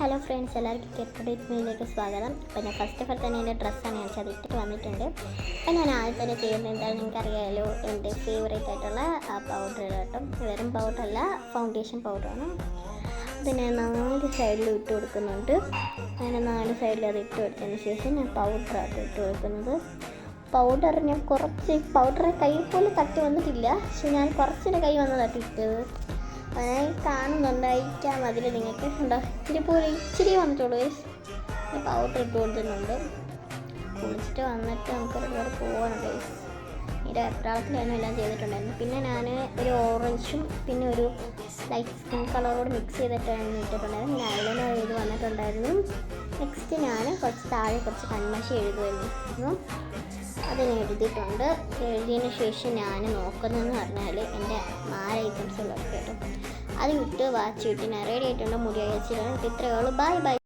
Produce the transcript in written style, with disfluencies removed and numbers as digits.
Hello friends, എല്ലാവർക്കും കെറ്റ് മീഡിയയിലേക്ക് സ്വാഗതം. അപ്പോൾ ഞാൻ ഫസ്റ്റ് ഓഫ് ഓൾ തന്നെ എൻ്റെ ഡ്രസ്സാണ് ഞാൻ ചതിട്ടിട്ട് വന്നിട്ടുണ്ട്. അപ്പോൾ ഞാൻ ആദ്യം തന്നെ ചെയ്യുന്നത് എന്താണെന്ന് നിങ്ങൾക്കറിയാമല്ലോ, എൻ്റെ ഫേവറേറ്റ് ആയിട്ടുള്ള ആ പൗഡർ കേട്ടോ. വെറും പൗഡറല്ല, ഫൗണ്ടേഷൻ പൗഡറാണ്. അതിനെ 4 സൈഡിലും ഇട്ട് കൊടുക്കുന്നുണ്ട്. അങ്ങനെ 4 സൈഡിലും അത് ഇട്ട് കൊടുത്തതിന് ശേഷം ഞാൻ പൗഡറാണ് ഇട്ട് കൊടുക്കുന്നത്. പൗഡർ ഞാൻ കുറച്ച് പൗഡറെ കൈ പോലെ തട്ടി വന്നിട്ടില്ല, പക്ഷെ ഞാൻ കുറച്ചിൻ്റെ കൈ വന്ന് തട്ടിയിട്ടത് അതിനായി കാണുന്നുണ്ടായിരിക്കാം. അതിൽ നിങ്ങൾക്ക് ഉണ്ടോ ഇതിപ്പോൾ ഇച്ചിരി വന്നിട്ടുള്ളൂ. പൗഡർ ഇട്ട് കൊടുത്തിട്ടുണ്ട്. കുളിച്ചിട്ട് വന്നിട്ട് നമുക്ക് ഇവിടെ പോകണം ഗൈസ്. ഇതിൻ്റെ എപ്രാളത്തിലായിരുന്നു എല്ലാം ചെയ്തിട്ടുണ്ടായിരുന്നു. പിന്നെ ഞാൻ ഒരു ഓറഞ്ചും പിന്നെ ഒരു ലൈറ്റ് സ്കിൻ കളറോട് മിക്സ് ചെയ്തിട്ടാണ് ഇട്ടിട്ടുണ്ടായിരുന്നു. പിന്നെ ഐലൈനർ ഇത് വന്നിട്ടുണ്ടായിരുന്നു. നെക്സ്റ്റ് ഞാൻ കുറച്ച് താഴെ കുറച്ച് കൺമഷി എഴുതുമായിരുന്നു. അതിന് എഴുതിയിട്ടുണ്ട്. എഴുതിയതിന് ശേഷം ഞാൻ നോക്കുന്നതെന്ന് പറഞ്ഞാൽ എൻ്റെ 4 ഐറ്റംസുകളൊക്കെ കേട്ടോ. അത് വിട്ട് വാച്ച് വിട്ട് ഞാൻ റെഡി ആയിട്ടുണ്ട്. മുടി അയച്ചിട്ടുണ്ട്. ഇത്രയേ ഉള്ളൂ. Bye bye.